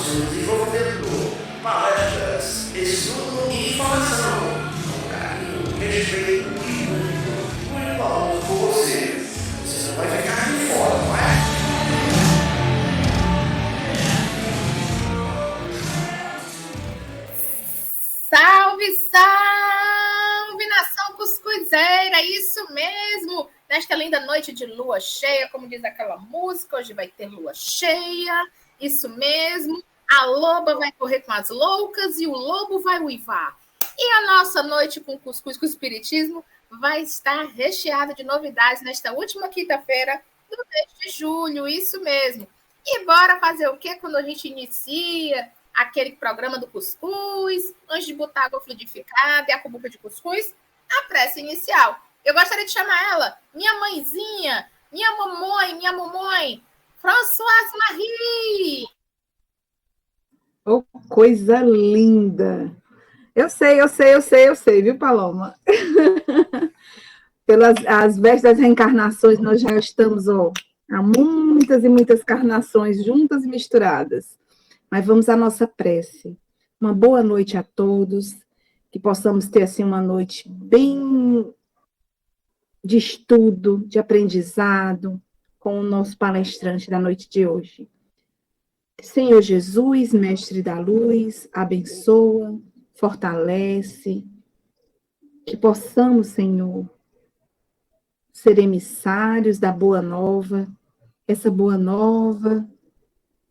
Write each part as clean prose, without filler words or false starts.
Estamos desenvolvendo palestras, estudo e informação com carinho, respeito e muito valor por você. Você não vai ficar de fora, não é? Salve, salve, nação cuscuzeira, isso mesmo! Nesta linda noite de lua cheia, como diz aquela música, hoje vai ter lua cheia, isso mesmo. A loba vai correr com as loucas e o lobo vai uivar. E a nossa noite com cuscuz com espiritismo vai estar recheada de novidades nesta última quinta-feira do mês de julho, isso mesmo. E bora fazer o quê quando a gente inicia aquele programa do cuscuz, antes de botar água fluidificada e a cumbuca de cuscuz? A prece inicial. Eu gostaria de chamar ela, minha mãezinha, minha mamãe, Françoise Marie. Oh, coisa linda! Eu sei, viu, Paloma? Pelas as vestes das reencarnações, nós já estamos, há muitas e muitas carnações juntas e misturadas. Mas vamos à nossa prece. Uma boa noite a todos, que possamos ter, assim, uma noite bem de estudo, de aprendizado, com o nosso palestrante da noite de hoje. Senhor Jesus, Mestre da Luz, abençoa, fortalece, que possamos, Senhor, ser emissários da Boa Nova, essa Boa Nova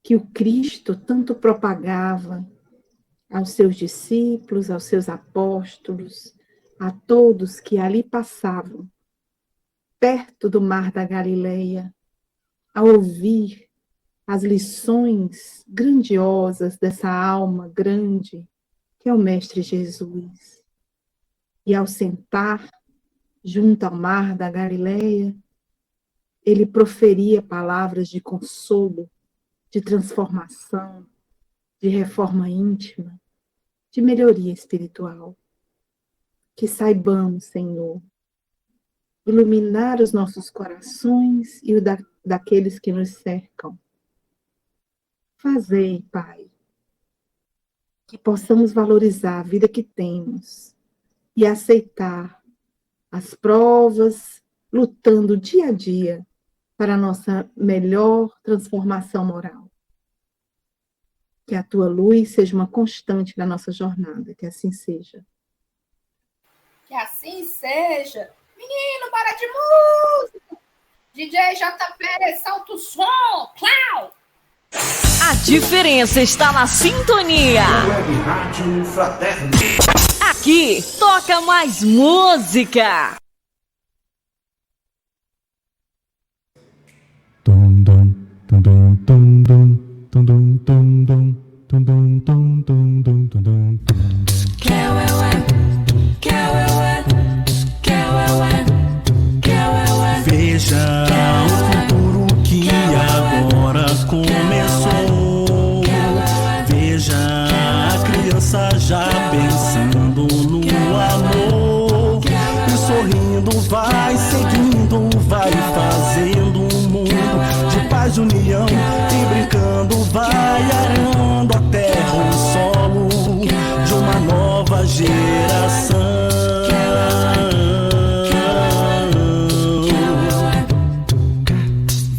que o Cristo tanto propagava aos seus discípulos, aos seus apóstolos, a todos que ali passavam, perto do mar da Galileia, a ouvir as lições grandiosas dessa alma grande, que é o Mestre Jesus. E ao sentar junto ao mar da Galileia, ele proferia palavras de consolo, de transformação, de reforma íntima, de melhoria espiritual. Que saibamos, Senhor, iluminar os nossos corações e o daqueles que nos cercam. Fazei, Pai, que possamos valorizar a vida que temos e aceitar as provas, lutando dia a dia para a nossa melhor transformação moral. Que a tua luz seja uma constante na nossa jornada, que assim seja. Que assim seja. Menino, para de música! DJ JP, solta o som! Clau! A diferença está na sintonia. Web Rádio Fraterno. Aqui toca mais música. Veja o futuro que agora começou. Veja a criança já pensando no amor. E sorrindo vai seguindo, vai fazendo um mundo de paz e união. E brincando vai arando a terra, o solo de uma nova geração.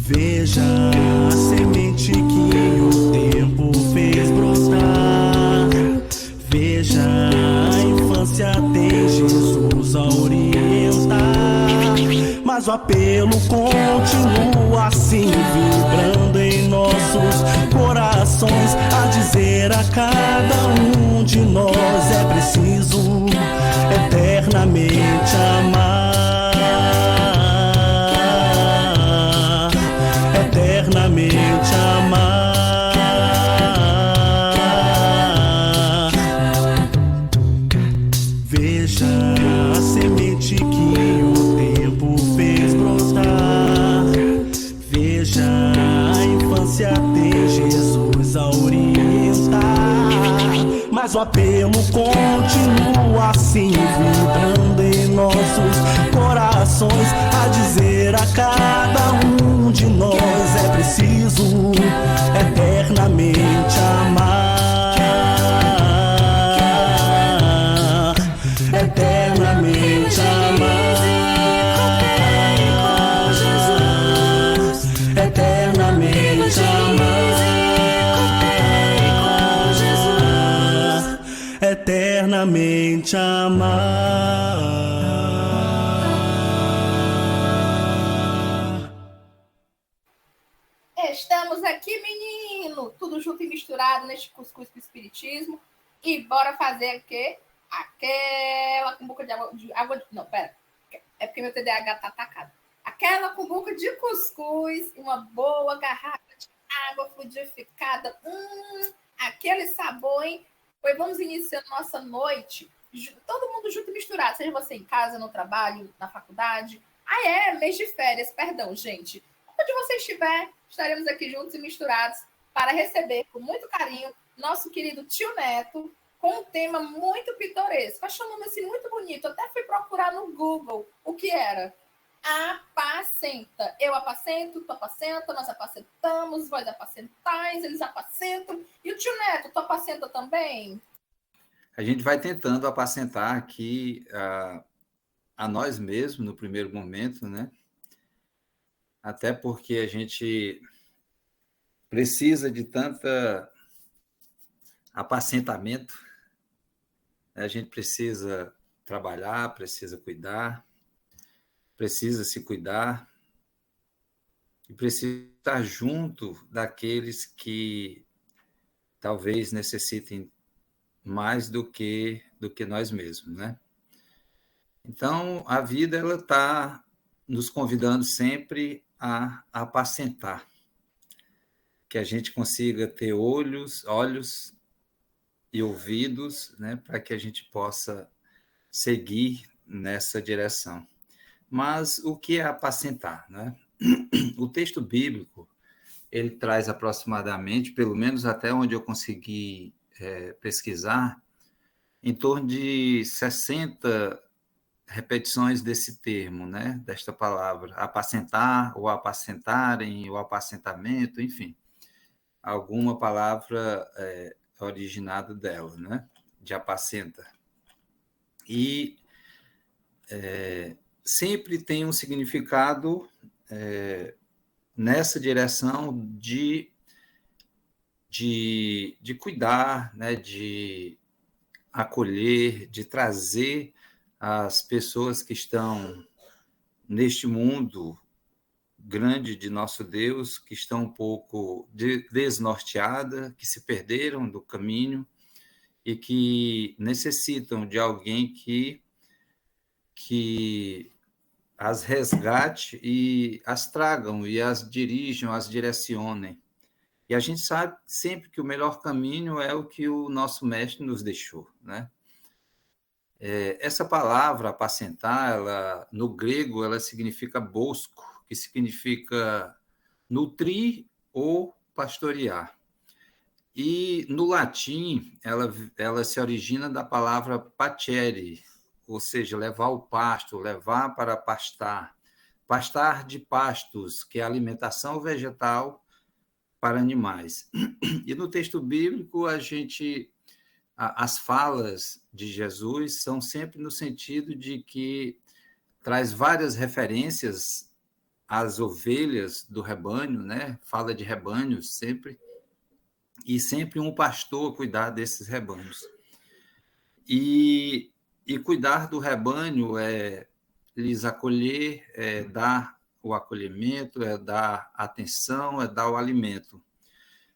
Veja a semente que o tempo fez brotar. Veja a infância tem Jesus a orientar. Mas o apelo continua assim, vibrando em nossos corações, a dizer a cada um de nós: é preciso eternamente amar, eternamente amar. Veja a semente que o tempo fez brotar. Veja a infância tem Jesus a orientar. Mas o apelo continua assim, vibrando em nossos corações, a dizer a cada um de nós: é preciso eternamente amar. eternamente amar. Estamos aqui, menino! Tudo junto e misturado neste cuscuz com espiritismo. E bora fazer o quê? Aquela cumbuca de água. Não, pera. É porque meu TDAH tá atacado. Aquela cumbuca de cuscuz e uma boa garrafa de água fluidificada. Aquele sabor, hein? Pois vamos iniciando nossa noite. Todo mundo junto e misturado. Seja você em casa, no trabalho, na faculdade. Mês de férias, perdão, gente. Onde você estiver, estaremos aqui juntos e misturados para receber com muito carinho nosso querido tio Neto, com um tema muito pitoresco. Achei um nome assim muito bonito. Até fui procurar no Google o que era. Apacenta. Eu apacento, tu apacenta, nós apacentamos, vós apacentais, eles apacentam. E o tio Neto, tu apacenta também? A gente vai tentando apacentar aqui a nós mesmos no primeiro momento, né? Até porque a gente precisa de tanta apacentamento, a gente precisa trabalhar, precisa cuidar, precisa se cuidar e precisa estar junto daqueles que talvez necessitem mais do que nós mesmos, né? Então, a vida ela está nos convidando sempre a apacentar, que a gente consiga ter olhos e ouvidos, né, para que a gente possa seguir nessa direção. Mas o que é apacentar, né? O texto bíblico, ele traz aproximadamente, pelo menos até onde eu consegui pesquisar, em torno de 60 repetições desse termo, né? Desta palavra, apacentar, ou apacentarem, ou apacentamento, enfim, alguma palavra originada dela, né? De apacenta. E sempre tem um significado nessa direção de cuidar, né? De acolher, de trazer as pessoas que estão neste mundo grande de nosso Deus, que estão um pouco desnorteadas, que se perderam do caminho e que necessitam de alguém que as resgate e as tragam e as dirijam, as direcionem. E a gente sabe sempre que o melhor caminho é o que o nosso mestre nos deixou, né? Essa palavra, apacentar, no grego, ela significa bosco, que significa nutrir ou pastorear. E no latim, ela se origina da palavra pacere, ou seja, levar o pasto, levar para pastar. Pastar de pastos, que é alimentação vegetal para animais. E no texto bíblico, as falas de Jesus são sempre no sentido de que traz várias referências às ovelhas do rebanho, né? Fala de rebanhos sempre, e sempre um pastor cuidar desses rebanhos. E cuidar do rebanho é lhes acolher, é dar o acolhimento, é dar atenção, é dar o alimento.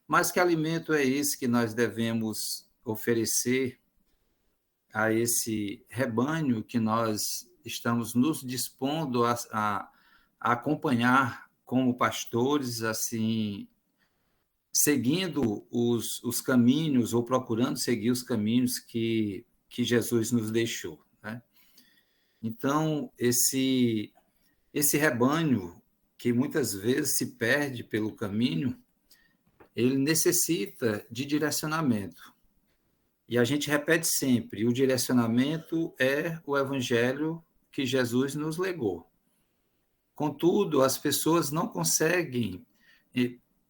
Mas que alimento é esse que nós devemos oferecer a esse rebanho que nós estamos nos dispondo a acompanhar como pastores, assim, seguindo os caminhos ou procurando seguir os caminhos que Jesus nos deixou, né? Então, esse rebanho que muitas vezes se perde pelo caminho, ele necessita de direcionamento. E a gente repete sempre, o direcionamento é o evangelho que Jesus nos legou. Contudo, as pessoas não conseguem,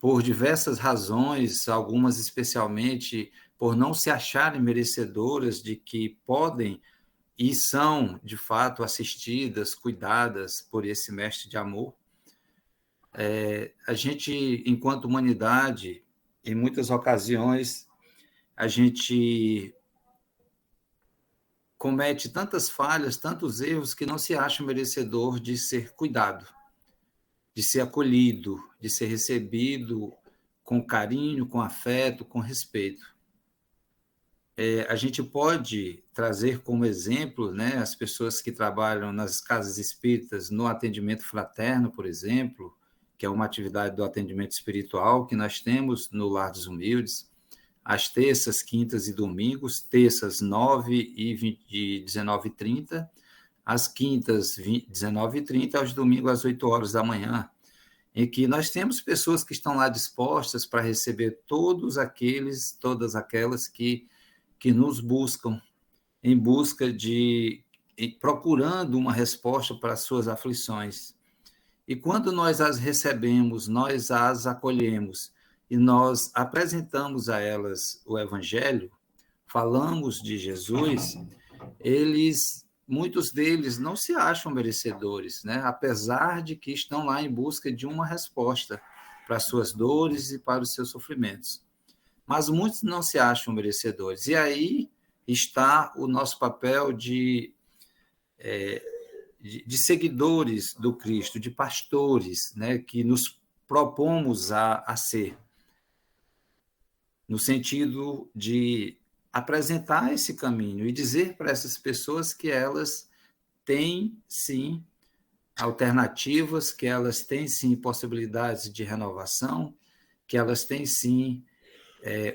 por diversas razões, algumas especialmente por não se acharem merecedoras de que podem e são, de fato, assistidas, cuidadas por esse mestre de amor. A gente, enquanto humanidade, em muitas ocasiões, a gente comete tantas falhas, tantos erros, que não se acha merecedor de ser cuidado, de ser acolhido, de ser recebido com carinho, com afeto, com respeito. A gente pode trazer como exemplo, né, as pessoas que trabalham nas casas espíritas no atendimento fraterno, por exemplo, que é uma atividade do atendimento espiritual que nós temos no Lar dos Humildes, às terças, quintas e domingos, terças 9 e 19h30, às quintas 19h30, aos domingos às 8 horas da manhã, em que nós temos pessoas que estão lá dispostas para receber todas aquelas que nos buscam, em busca procurando uma resposta para as suas aflições. E quando nós as recebemos, nós as acolhemos e nós apresentamos a elas o Evangelho, falamos de Jesus, muitos deles não se acham merecedores, né? Apesar de que estão lá em busca de uma resposta para as suas dores e para os seus sofrimentos. Mas muitos não se acham merecedores. E aí está o nosso papel de seguidores do Cristo, de pastores, né, que nos propomos a ser, no sentido de apresentar esse caminho e dizer para essas pessoas que elas têm, sim, alternativas, que elas têm, sim, possibilidades de renovação, que elas têm, sim,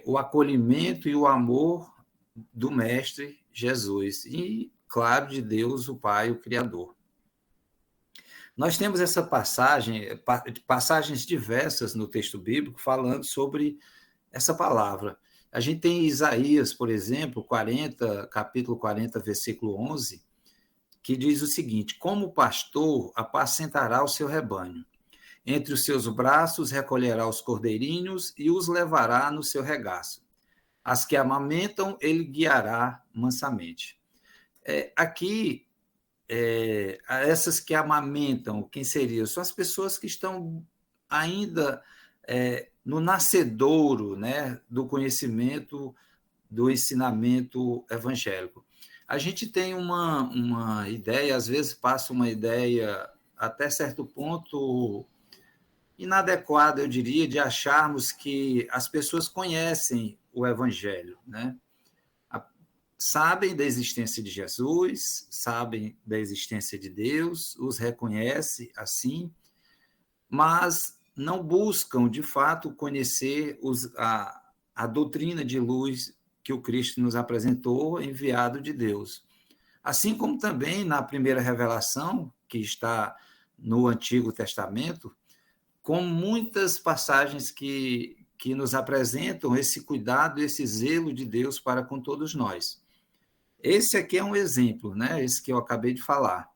o acolhimento e o amor do Mestre Jesus e, claro, de Deus, o Pai, o Criador. Nós temos essa passagens diversas no texto bíblico falando sobre essa palavra. A gente tem Isaías, por exemplo, capítulo 40, versículo 11, que diz o seguinte: como pastor apacentará o seu rebanho. Entre os seus braços recolherá os cordeirinhos e os levará no seu regaço. As que amamentam, ele guiará mansamente. Aqui, essas que amamentam, quem seriam? São as pessoas que estão ainda no nascedouro, né, do conhecimento, do ensinamento evangélico. A gente tem uma ideia, às vezes passa uma ideia até certo ponto inadequada, eu diria, de acharmos que as pessoas conhecem o Evangelho, né? Sabem da existência de Jesus, sabem da existência de Deus, os reconhecem assim, mas não buscam, de fato, conhecer a doutrina de luz que o Cristo nos apresentou, enviado de Deus. Assim como também na primeira revelação, que está no Antigo Testamento, com muitas passagens que nos apresentam esse cuidado, esse zelo de Deus para com todos nós. Esse aqui é um exemplo, né? Esse que eu acabei de falar.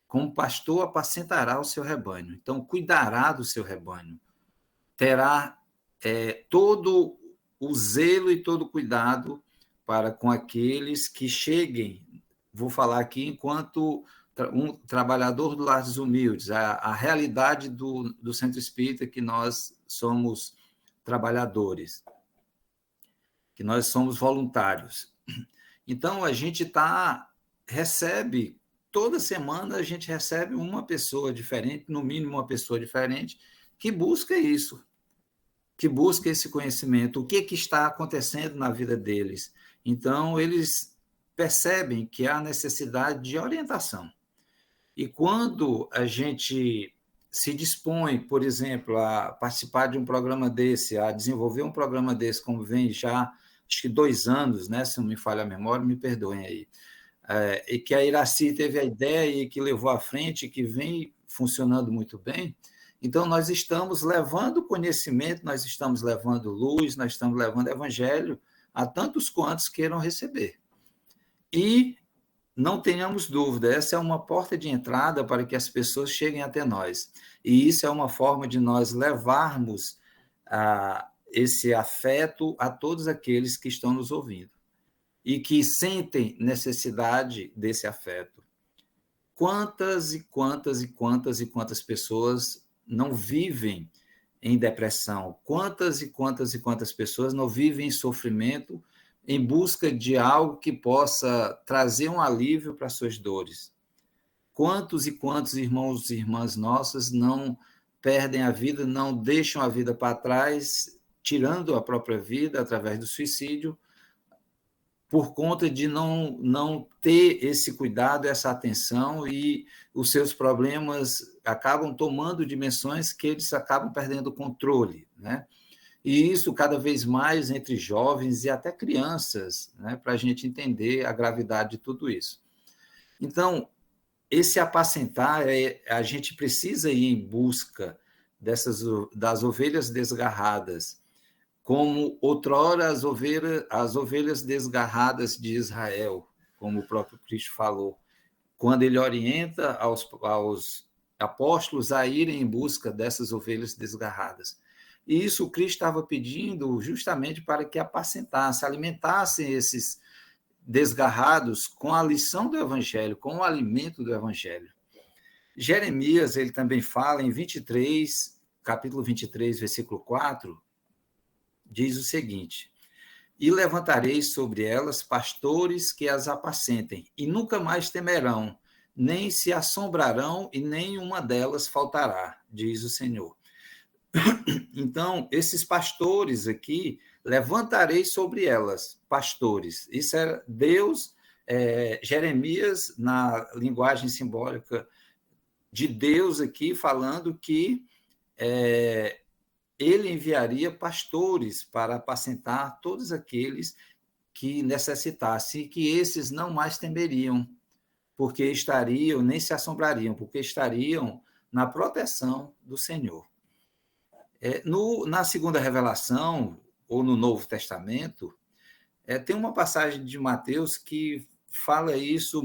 Como pastor apacentará o seu rebanho. Então, cuidará do seu rebanho. Terá todo o zelo e todo o cuidado para com aqueles que cheguem, vou falar aqui enquanto um trabalhador do Lar dos Humildes, a realidade do Centro Espírita, que nós somos trabalhadores, que nós somos voluntários. Então, a gente recebe, toda semana a gente recebe uma pessoa diferente, no mínimo uma pessoa diferente, que busca isso, que busca esse conhecimento, o que está acontecendo na vida deles. Então, eles percebem que há necessidade de orientação. E quando a gente se dispõe, por exemplo, a participar de um programa desse, a desenvolver um programa desse, como vem já, acho que 2 anos, né, se não me falha a memória, me perdoem aí, e que a Iraci teve a ideia e que levou à frente, e que vem funcionando muito bem, então nós estamos levando conhecimento, nós estamos levando luz, nós estamos levando evangelho a tantos quantos queiram receber. E não tenhamos dúvida, essa é uma porta de entrada para que as pessoas cheguem até nós. E isso é uma forma de nós levarmos esse afeto a todos aqueles que estão nos ouvindo e que sentem necessidade desse afeto. Quantas e quantas e quantas e quantas pessoas não vivem em depressão? Quantas e quantas e quantas pessoas não vivem em sofrimento em busca de algo que possa trazer um alívio para suas dores. Quantos e quantos irmãos e irmãs nossas não perdem a vida, não deixam a vida para trás, tirando a própria vida através do suicídio, por conta de não ter esse cuidado, essa atenção, e os seus problemas acabam tomando dimensões que eles acabam perdendo o controle, né? E isso cada vez mais entre jovens e até crianças, né? Para a gente entender a gravidade de tudo isso. Então, esse apacentar, a gente precisa ir em busca das ovelhas desgarradas, como outrora as ovelhas desgarradas de Israel, como o próprio Cristo falou, quando ele orienta aos apóstolos a irem em busca dessas ovelhas desgarradas. E isso o Cristo estava pedindo justamente para que apacentassem, alimentassem esses desgarrados com a lição do Evangelho, com o alimento do Evangelho. Jeremias, ele também fala em capítulo 23, versículo 4, diz o seguinte: e levantarei sobre elas pastores que as apacentem, e nunca mais temerão, nem se assombrarão, e nenhuma delas faltará, diz o Senhor. Então, esses pastores aqui, levantarei sobre elas pastores. Isso era Deus, Jeremias, na linguagem simbólica de Deus aqui, falando que ele enviaria pastores para apacentar todos aqueles que necessitassem, e que esses não mais temeriam, porque estariam, nem se assombrariam, porque estariam na proteção do Senhor. Na segunda revelação, ou no Novo Testamento, tem uma passagem de Mateus que fala isso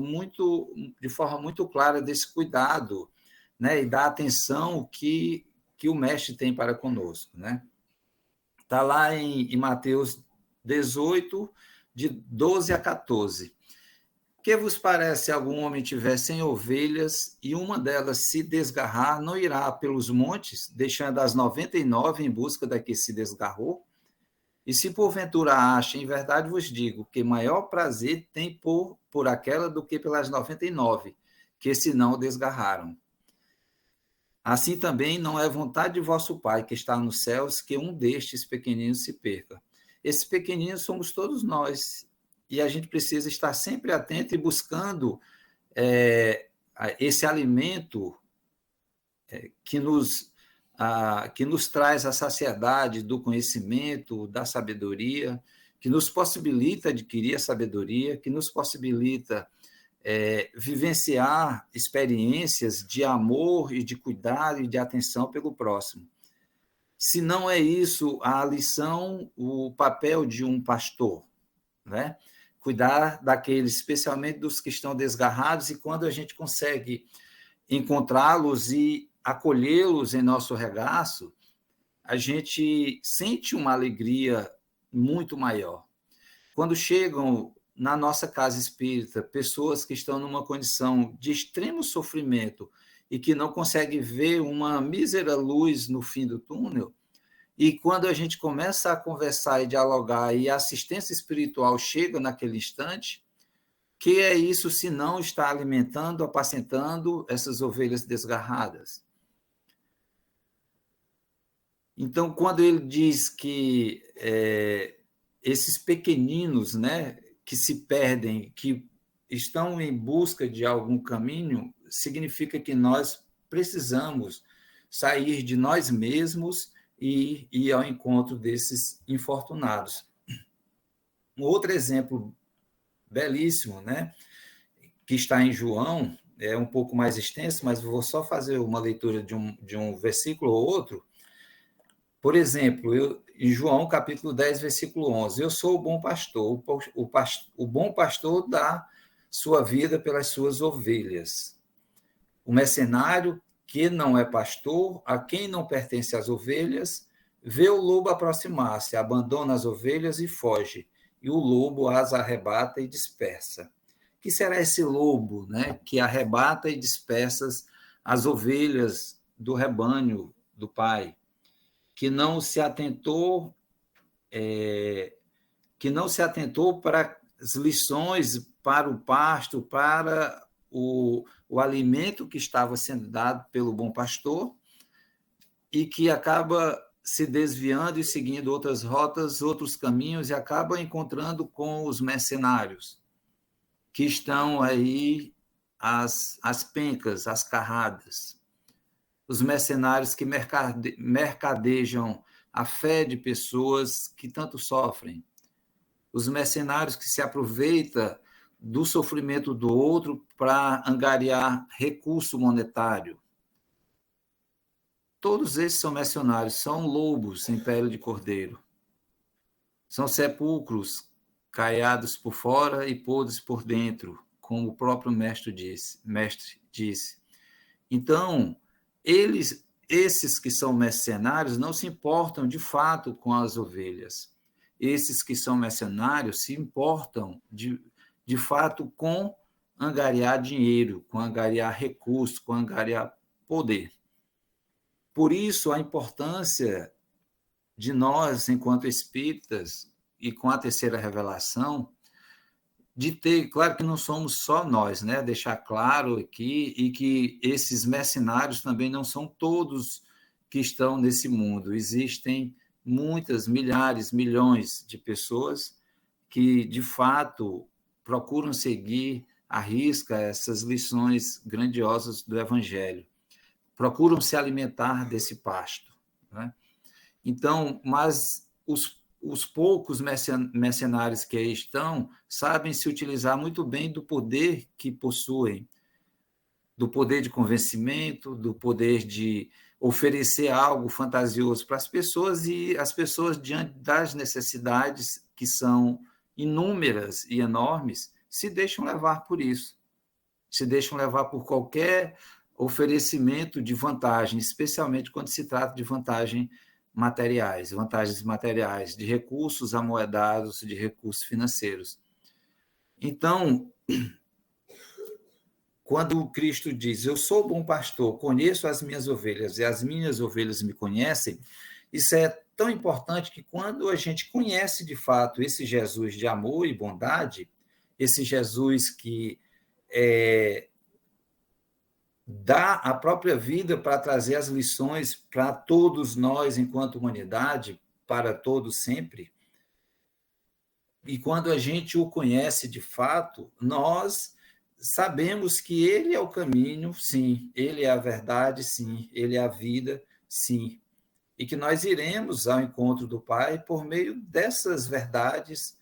de forma muito clara, desse cuidado, né, e da atenção que o Mestre tem para conosco, né? Está lá em Mateus 18, de 12 a 14. Que vos parece, algum homem tiver 100 ovelhas e uma delas se desgarrar, não irá pelos montes, deixando as 99 em busca da que se desgarrou? E se porventura acha, em verdade vos digo, que maior prazer tem por aquela do que pelas 99, que se não desgarraram. Assim também não é vontade de vosso Pai, que está nos céus, que um destes pequeninos se perca. Esses pequeninos somos todos nós, e a gente precisa estar sempre atento e buscando esse alimento que nos traz a saciedade do conhecimento, da sabedoria, que nos possibilita adquirir a sabedoria, que nos possibilita vivenciar experiências de amor e de cuidado e de atenção pelo próximo. Se não é isso a lição, o papel de um pastor, né? Cuidar daqueles, especialmente dos que estão desgarrados, e quando a gente consegue encontrá-los e acolhê-los em nosso regaço, a gente sente uma alegria muito maior. Quando chegam na nossa casa espírita pessoas que estão numa condição de extremo sofrimento e que não conseguem ver uma mísera luz no fim do túnel, e quando a gente começa a conversar e dialogar e a assistência espiritual chega naquele instante, que é isso se não está alimentando, apacentando essas ovelhas desgarradas? Então, quando ele diz que esses pequeninos, né, que se perdem, que estão em busca de algum caminho, significa que nós precisamos sair de nós mesmos e ir ao encontro desses infortunados. Um outro exemplo belíssimo, né, que está em João, é um pouco mais extenso, mas vou só fazer uma leitura de um versículo ou outro. Por exemplo, em João, capítulo 10, versículo 11, eu sou o bom pastor, o bom pastor dá sua vida pelas suas ovelhas. O mercenário, que não é pastor, a quem não pertence as ovelhas, vê o lobo aproximar-se, abandona as ovelhas e foge, e o lobo as arrebata e dispersa. Que será esse lobo, né, que arrebata e dispersa as ovelhas do rebanho do Pai? Que não se atentou que não se atentou para as lições, para o pasto, para o alimento que estava sendo dado pelo bom pastor, e que acaba se desviando e seguindo outras rotas, outros caminhos, e acaba encontrando com os mercenários, que estão aí as pencas, as carradas, os mercenários que mercadejam a fé de pessoas que tanto sofrem, os mercenários que se aproveitam do sofrimento do outro para angariar recurso monetário. Todos esses são mercenários, são lobos em pele de cordeiro. São sepulcros caiados por fora e podres por dentro, como o próprio mestre disse. Então, esses que são mercenários não se importam de fato com as ovelhas. Esses que são mercenários se importam de fato com angariar dinheiro, com angariar recursos, com angariar poder. Por isso, a importância de nós, enquanto espíritas, e com a terceira revelação, de ter, claro que não somos só nós, né? Deixar claro aqui, e que esses mercenários também não são todos que estão nesse mundo. Existem muitas, milhares, milhões de pessoas que, de fato, procuram seguir à risca essas lições grandiosas do Evangelho. Procuram se alimentar desse pasto, né? Então, mas os poucos mercenários que aí estão sabem se utilizar muito bem do poder que possuem, do poder de convencimento, do poder de oferecer algo fantasioso para as pessoas, e as pessoas, diante das necessidades que são inúmeras e enormes, se deixam levar por isso, se deixam levar por qualquer oferecimento de vantagem, especialmente quando se trata de vantagens materiais, de recursos amoedados, de recursos financeiros. Então, quando o Cristo diz, eu sou bom pastor, conheço as minhas ovelhas e as minhas ovelhas me conhecem, isso é tão importante que quando a gente conhece de fato esse Jesus de amor e bondade, esse Jesus que dá a própria vida para trazer as lições para todos nós, enquanto humanidade, para todos sempre. E quando a gente o conhece de fato, nós sabemos que ele é o caminho, sim, ele é a verdade, sim, ele é a vida, sim. E que nós iremos ao encontro do Pai por meio dessas verdades,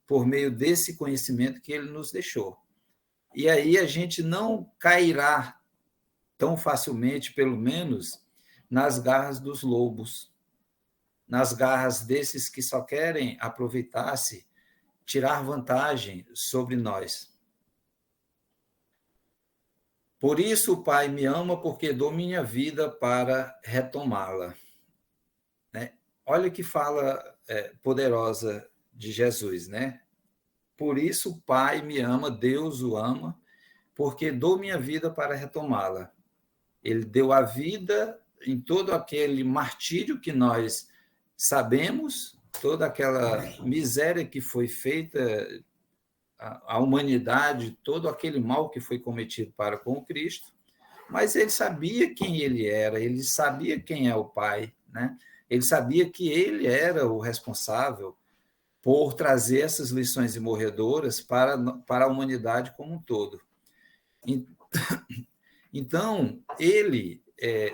por meio desse conhecimento que ele nos deixou. E aí a gente não cairá tão facilmente, pelo menos, nas garras dos lobos, nas garras desses que só querem aproveitar-se, tirar vantagem sobre nós. Por isso o Pai me ama, porque dou minha vida para retomá-la. Né? Olha que fala poderosa de Jesus, né? Por isso o Pai me ama, Deus o ama, porque dou minha vida para retomá-la. Ele deu a vida em todo aquele martírio que nós sabemos, toda aquela miséria que foi feita à humanidade, todo aquele mal que foi cometido para com o Cristo, mas ele sabia quem ele era, ele sabia quem é o Pai, né? Ele sabia que ele era o responsável por trazer essas lições imorredoras para a humanidade como um todo. Então, ele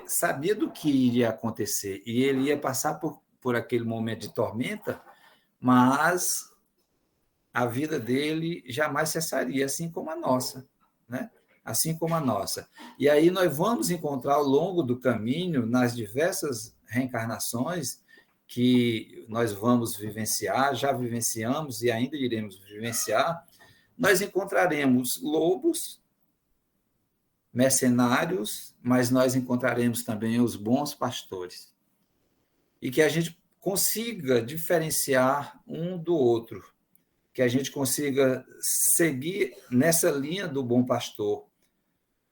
sabia do que iria acontecer, e ele ia passar por aquele momento de tormenta, mas a vida dele jamais cessaria, assim como a nossa, né? Assim como a nossa. E aí nós vamos encontrar ao longo do caminho, nas diversas reencarnações que nós vamos vivenciar, já vivenciamos e ainda iremos vivenciar, nós encontraremos lobos, mercenários, mas nós encontraremos também os bons pastores. E que a gente consiga diferenciar um do outro, que a gente consiga seguir nessa linha do bom pastor,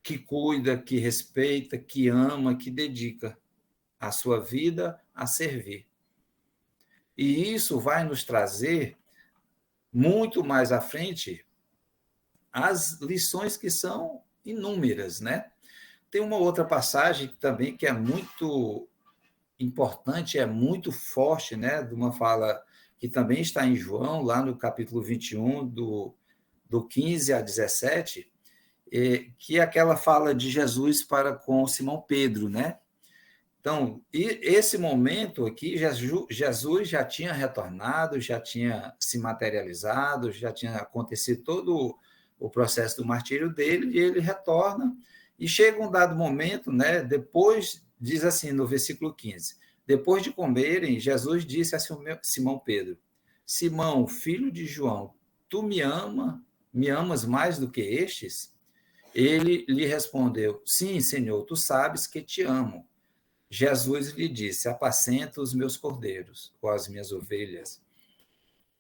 que cuida, que respeita, que ama, que dedica a sua vida a servir. E isso vai nos trazer muito mais à frente as lições que são inúmeras, né? Tem uma outra passagem também que é muito importante, é muito forte, né? De uma fala que também está em João, lá no capítulo 21, do 15 a 17, que é aquela fala de Jesus para com Simão Pedro, né? Então, esse momento aqui, Jesus já tinha retornado, já tinha se materializado, já tinha acontecido todo o processo do martírio dele, e ele retorna, e chega um dado momento, né, depois, diz assim no versículo 15, depois de comerem, Jesus disse a Simão Pedro, Simão, filho de João, tu me amas mais do que estes? Ele lhe respondeu, sim, Senhor, tu sabes que te amo. Jesus lhe disse, apacenta os meus cordeiros, ou as minhas ovelhas.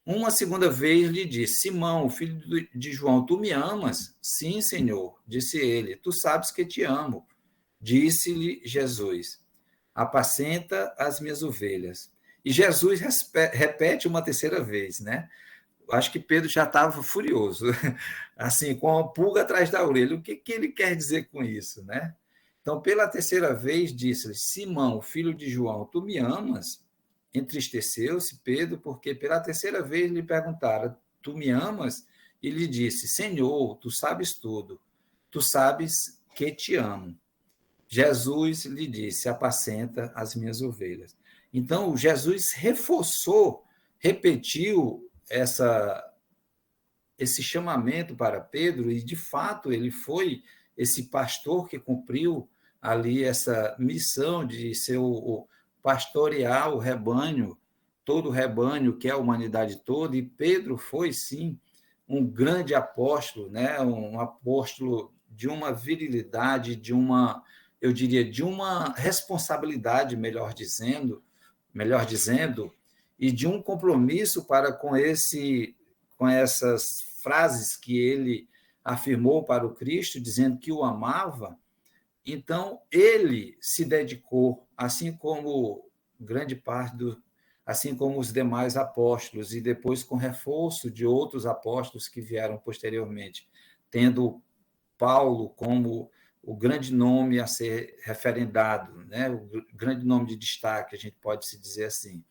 Uma segunda vez lhe disse, Simão, filho de João, tu me amas? Sim, Senhor, disse ele, tu sabes que te amo. Disse-lhe Jesus, apacenta as minhas ovelhas. E Jesus repete uma terceira vez, né? Acho que Pedro já estava furioso, assim, com a pulga atrás da orelha. O que ele quer dizer com isso, né? Então, pela terceira vez, disse-lhe, Simão, filho de João, tu me amas? Entristeceu-se Pedro, porque pela terceira vez lhe perguntaram, tu me amas? E lhe disse, Senhor, tu sabes tudo, tu sabes que te amo. Jesus lhe disse, apacenta as minhas ovelhas. Então, Jesus reforçou, repetiu esse chamamento para Pedro, e, de fato, ele foi esse pastor que cumpriu ali essa missão de ser o pastorear o rebanho, todo o rebanho, que é a humanidade toda, e Pedro foi, sim, um grande apóstolo, né? Um apóstolo de uma virilidade, eu diria, de uma responsabilidade, melhor dizendo, e de um compromisso para com essas frases que ele afirmou para o Cristo, dizendo que o amava. Então, ele se dedicou, assim como grande parte assim como os demais apóstolos, e depois com reforço de outros apóstolos que vieram posteriormente, tendo Paulo como o grande nome a ser referendado, né? O grande nome de destaque, a gente pode se dizer assim.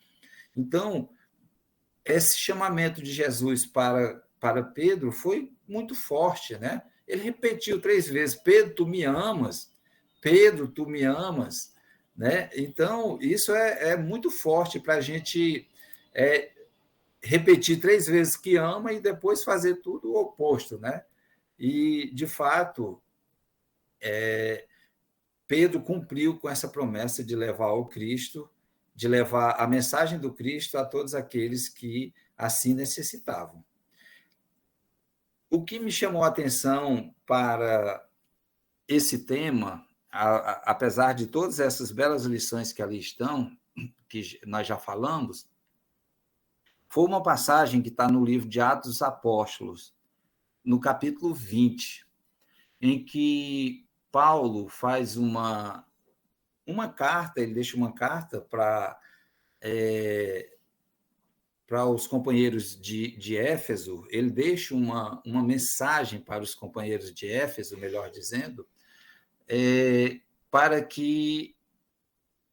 Então, esse chamamento de Jesus para Pedro foi muito forte, né? Ele repetiu 3 vezes, Pedro, tu me amas? Pedro, tu me amas? Né? Então, isso é muito forte para a gente repetir 3 vezes que ama e depois fazer tudo o oposto, né? E, de fato, Pedro cumpriu com essa promessa de levar o Cristo, de levar a mensagem do Cristo a todos aqueles que assim necessitavam. O que me chamou a atenção para esse tema, apesar de todas essas belas lições que ali estão, que nós já falamos, foi uma passagem que está no livro de Atos dos Apóstolos, no capítulo 20, em que Paulo faz uma carta, ele deixa uma carta para os companheiros de Éfeso, ele deixa uma mensagem para os companheiros de Éfeso, melhor dizendo,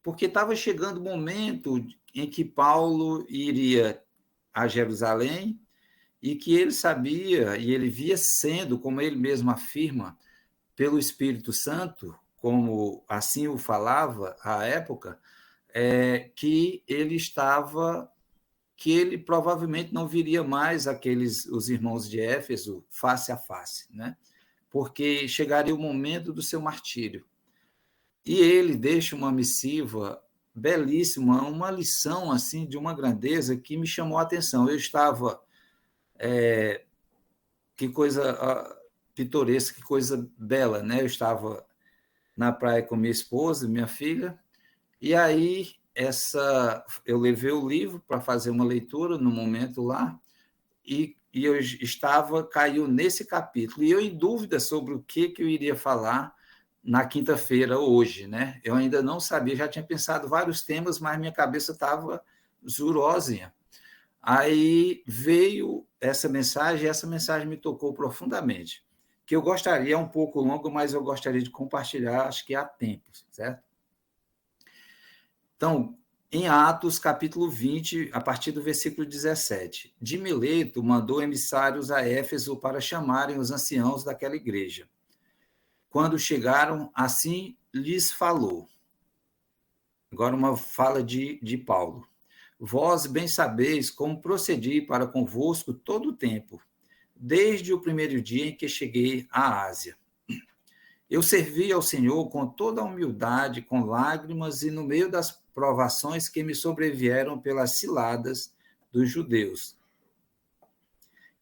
porque estava chegando o momento em que Paulo iria a Jerusalém e que ele sabia, e ele via sendo, como ele mesmo afirma, pelo Espírito Santo, como assim o falava à época, que ele provavelmente não viria mais os irmãos de Éfeso face a face, né? Porque chegaria o momento do seu martírio. E ele deixa uma missiva belíssima, uma lição assim de uma grandeza que me chamou a atenção. Eu estava... que coisa pitoresca, que coisa bela, né? Eu estava na praia com minha esposa, minha filha, e aí eu levei o livro para fazer uma leitura no momento lá, e caiu nesse capítulo, e eu em dúvida sobre o que eu iria falar na quinta-feira, hoje, né? Eu ainda não sabia, já tinha pensado vários temas, mas minha cabeça estava zurósia. Aí veio essa mensagem me tocou profundamente, que eu gostaria, é um pouco longo, mas eu gostaria de compartilhar, acho que há tempo, certo? Então, em Atos, capítulo 20, a partir do versículo 17, de Mileto mandou emissários a Éfeso para chamarem os anciãos daquela igreja. Quando chegaram, assim lhes falou. Agora uma fala de Paulo. Vós bem sabeis como procedi para convosco todo o tempo, desde o primeiro dia em que cheguei à Ásia. Eu servi ao Senhor com toda a humildade, com lágrimas e no meio das provações que me sobrevieram pelas ciladas dos judeus.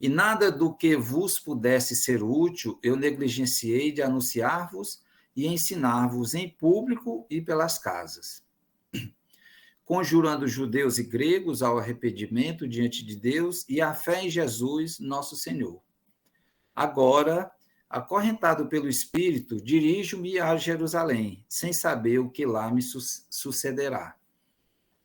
E nada do que vos pudesse ser útil eu negligenciei de anunciar-vos e ensinar-vos em público e pelas casas, conjurando judeus e gregos ao arrependimento diante de Deus e à fé em Jesus, nosso Senhor. Agora, acorrentado pelo Espírito, dirijo-me a Jerusalém, sem saber o que lá me sucederá.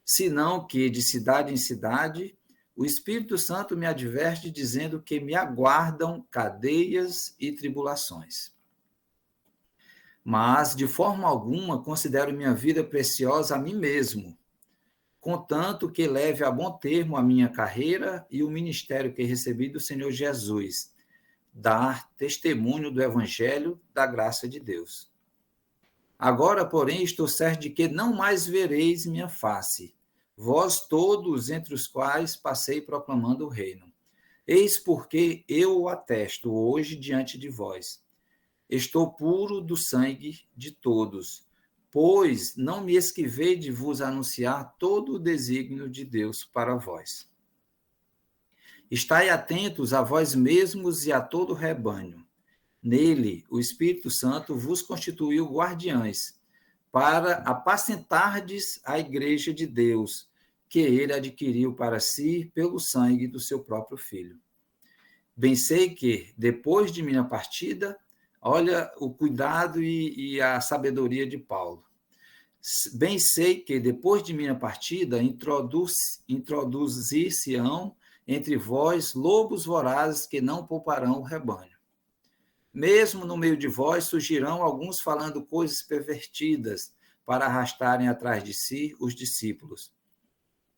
Senão que, de cidade em cidade, o Espírito Santo me adverte dizendo que me aguardam cadeias e tribulações. Mas, de forma alguma, considero minha vida preciosa a mim mesmo, contanto que leve a bom termo a minha carreira e o ministério que recebi do Senhor Jesus, dar testemunho do Evangelho da graça de Deus. Agora, porém, estou certo de que não mais vereis minha face, vós todos entre os quais passei proclamando o reino. Eis porque eu o atesto hoje diante de vós. Estou puro do sangue de todos, pois não me esquivei de vos anunciar todo o desígnio de Deus para vós. Estai atentos a vós mesmos e a todo o rebanho. Nele, o Espírito Santo vos constituiu guardiães, para apacentardes a igreja de Deus, que ele adquiriu para si pelo sangue do seu próprio Filho. Bem sei que, depois de minha partida, olha o cuidado e a sabedoria de Paulo. Bem sei que, depois de minha partida, introduzir-se-ão entre vós lobos vorazes que não pouparão o rebanho. Mesmo no meio de vós surgirão alguns falando coisas pervertidas para arrastarem atrás de si os discípulos.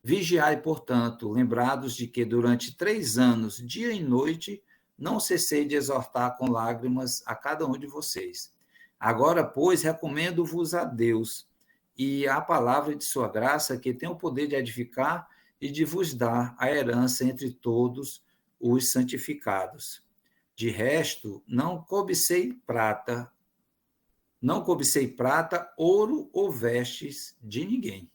Vigiai, portanto, lembrados de que durante 3 anos, dia e noite, não cessei de exortar com lágrimas a cada um de vocês. Agora, pois, recomendo-vos a Deus e à palavra de sua graça, que tem o poder de edificar e de vos dar a herança entre todos os santificados. De resto, não cobicei prata, ouro ou vestes de ninguém.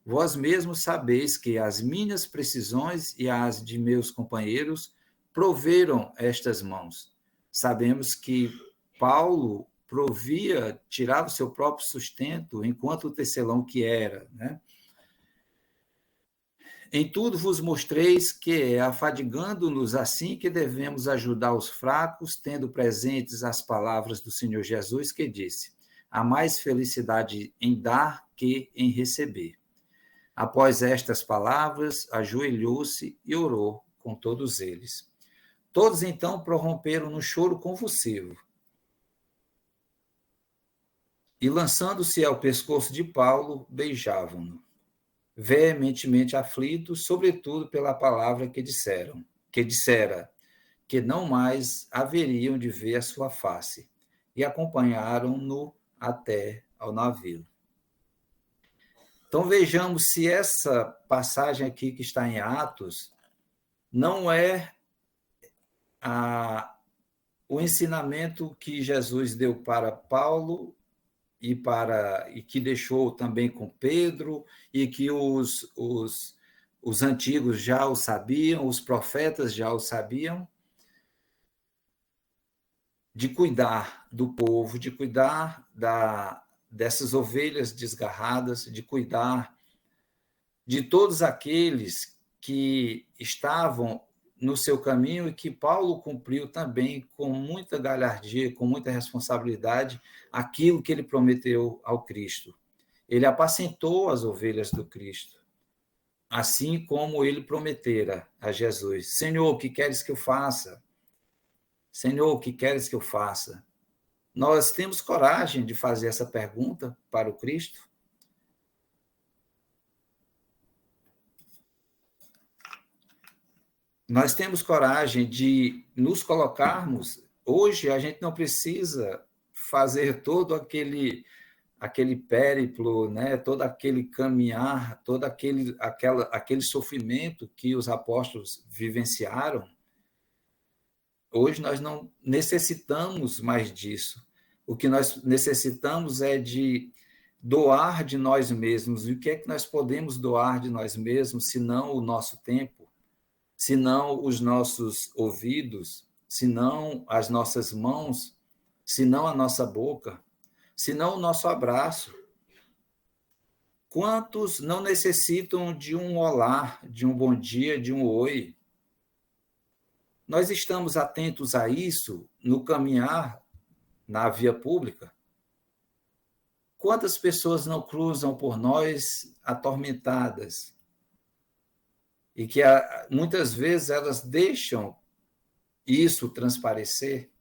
Vós mesmos sabeis que as minhas precisões e as de meus companheiros proveram estas mãos. Sabemos que Paulo tirava o seu próprio sustento, enquanto o tecelão que era, né? Em tudo vos mostreis que é afadigando-nos assim que devemos ajudar os fracos, tendo presentes as palavras do Senhor Jesus, que disse: há mais felicidade em dar que em receber. Após estas palavras, ajoelhou-se e orou com todos eles. Todos então prorromperam no choro convulsivo. E, lançando-se ao pescoço de Paulo, beijavam-no, veementemente aflitos, sobretudo pela palavra que dissera que não mais haveriam de ver a sua face, e acompanharam-no até ao navio. Então vejamos se essa passagem aqui que está em Atos não é o ensinamento que Jesus deu para Paulo e que deixou também com Pedro, e que os antigos já o sabiam, os profetas já o sabiam, de cuidar do povo, de cuidar dessas ovelhas desgarradas, de cuidar de todos aqueles que estavam no seu caminho e que Paulo cumpriu também com muita galhardia, com muita responsabilidade, aquilo que ele prometeu ao Cristo. Ele apacentou as ovelhas do Cristo. assim como ele prometera a Jesus: Senhor, o que queres que eu faça? Senhor, o que queres que eu faça? Nós temos coragem de fazer essa pergunta para o Cristo? Nós temos coragem de nos colocarmos. Hoje, a gente não precisa fazer todo aquele périplo, né? Todo aquele caminhar, todo aquele sofrimento que os apóstolos vivenciaram. Hoje nós não necessitamos mais disso. O que nós necessitamos é de doar de nós mesmos. E o que é que nós podemos doar de nós mesmos, se não o nosso tempo, se não os nossos ouvidos, se não as nossas mãos, se não a nossa boca, se não o nosso abraço? Quantos não necessitam de um olá, de um bom dia, de um oi? Nós estamos atentos a isso no caminhar na via pública? Quantas pessoas não cruzam por nós atormentadas? E que muitas vezes elas deixam isso transparecer?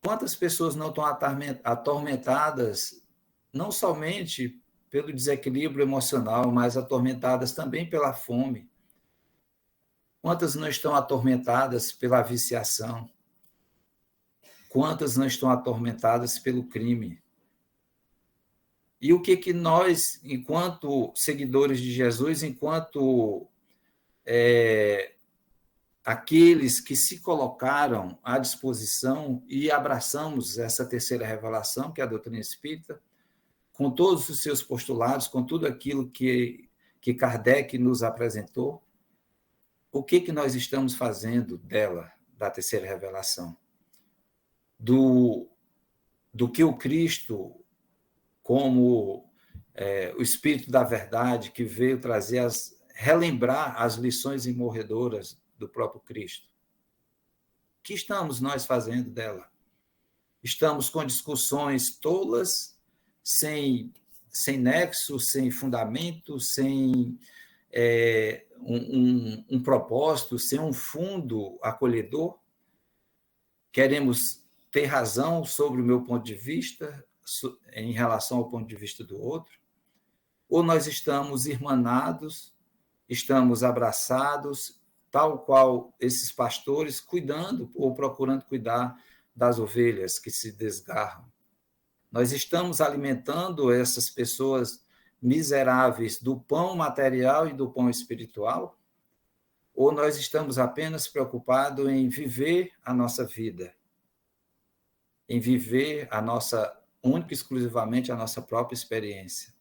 Quantas pessoas não estão atormentadas, não somente pelo desequilíbrio emocional, mas atormentadas também pela fome? Quantas não estão atormentadas pela viciação? Quantas não estão atormentadas pelo crime? E o que nós, enquanto seguidores de Jesus, enquanto aqueles que se colocaram à disposição e abraçamos essa terceira revelação, que é a doutrina espírita, com todos os seus postulados, com tudo aquilo que Kardec nos apresentou, o que nós estamos fazendo dela, da terceira revelação? Do que o Cristo, como o Espírito da Verdade, que veio trazer, relembrar as lições imorredoras do próprio Cristo. O que estamos nós fazendo dela? Estamos com discussões tolas, sem nexo, sem fundamento, sem um propósito, sem um fundo acolhedor? Queremos ter razão sobre o meu ponto de vista em relação ao ponto de vista do outro? Ou nós estamos irmanados, estamos abraçados, tal qual esses pastores, cuidando ou procurando cuidar das ovelhas que se desgarram? Nós estamos alimentando essas pessoas miseráveis do pão material e do pão espiritual? Ou nós estamos apenas preocupados em viver a nossa vida, em viver única e exclusivamente a nossa própria experiência?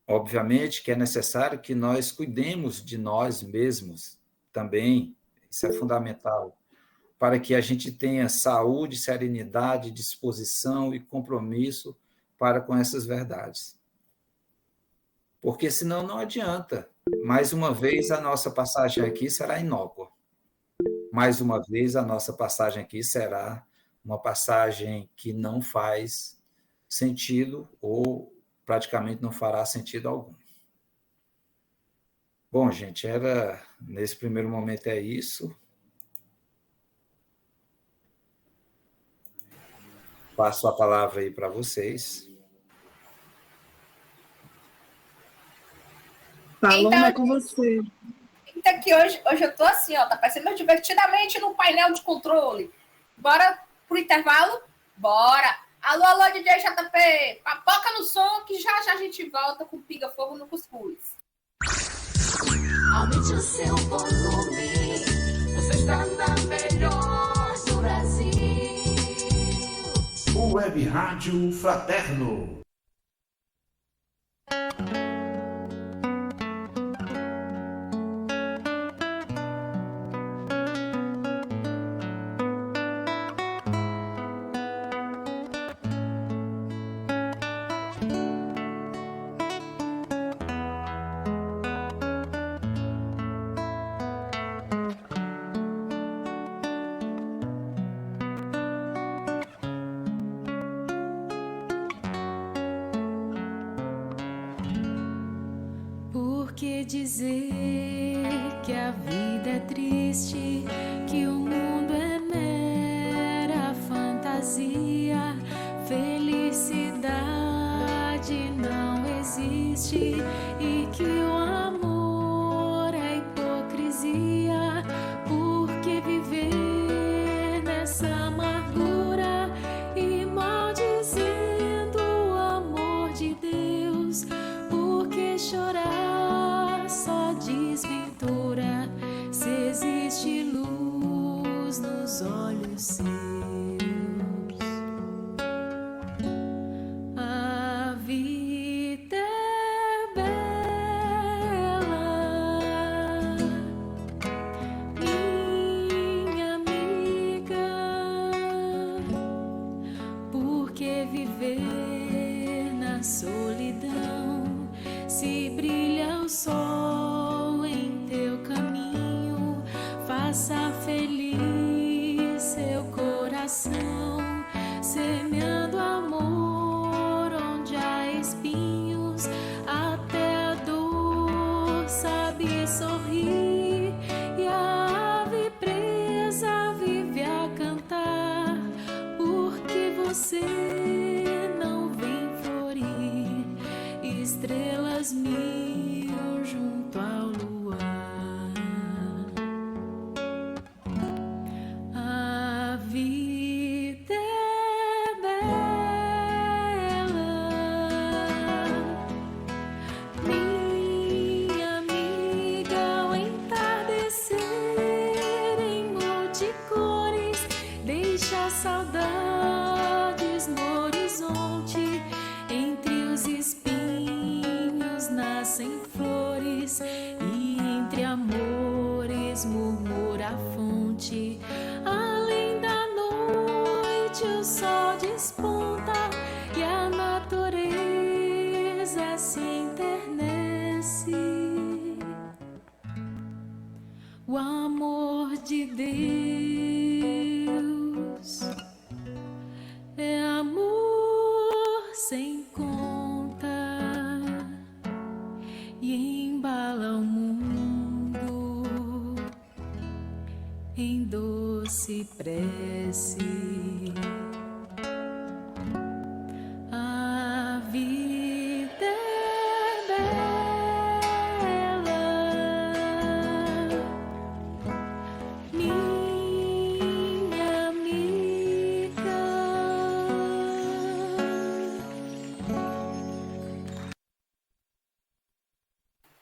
Obviamente que é necessário que nós cuidemos de nós mesmos também, isso é fundamental, para que a gente tenha saúde, serenidade, disposição e compromisso para com essas verdades. Porque senão não adianta. Mais uma vez a nossa passagem aqui será inócua. Mais uma vez a nossa passagem aqui será uma passagem que não faz sentido ou praticamente não fará sentido algum. Bom, gente, nesse primeiro momento é isso. Passo a palavra aí para vocês. Paloma, é com você. Então, que hoje eu tô assim, ó, tá parecendo divertidamente no painel de controle. Bora pro intervalo? Bora! Alô, alô, DJ JP, papoca no som que já a gente volta com pinga-fogo no cuscuz. Aumente o seu volume, você está na melhor do Brasil. Web Rádio Fraterno. que dizer que a vida é triste, que o mundo é mera fantasia, felicidade não existe e que o amor é hipocrisia. Por que viver nessa amargura e maldizendo o amor de Deus? Por que chorar só desventura se existe luz nos olhos seus? A vida é bela, minha amiga. Por que viver na solidão se brilha o sol em teu caminho? Faça feliz seu coração, semeando amor onde há espinhos. Até a dor sabe sorrir e a ave presa vive a cantar. Porque você não vem florir estrelas mil junto ao luar? A vida é bela, minha amiga. O entardecer em multicores deixa saudades no horizonte. Entre os espinhos nascem flores e entre amores murmura a fonte. Além da noite o sol desponta e a natureza se enternece. O amor de Deus é amor sem conta e embala o mundo em doce prece. A vida é bela, minha amiga.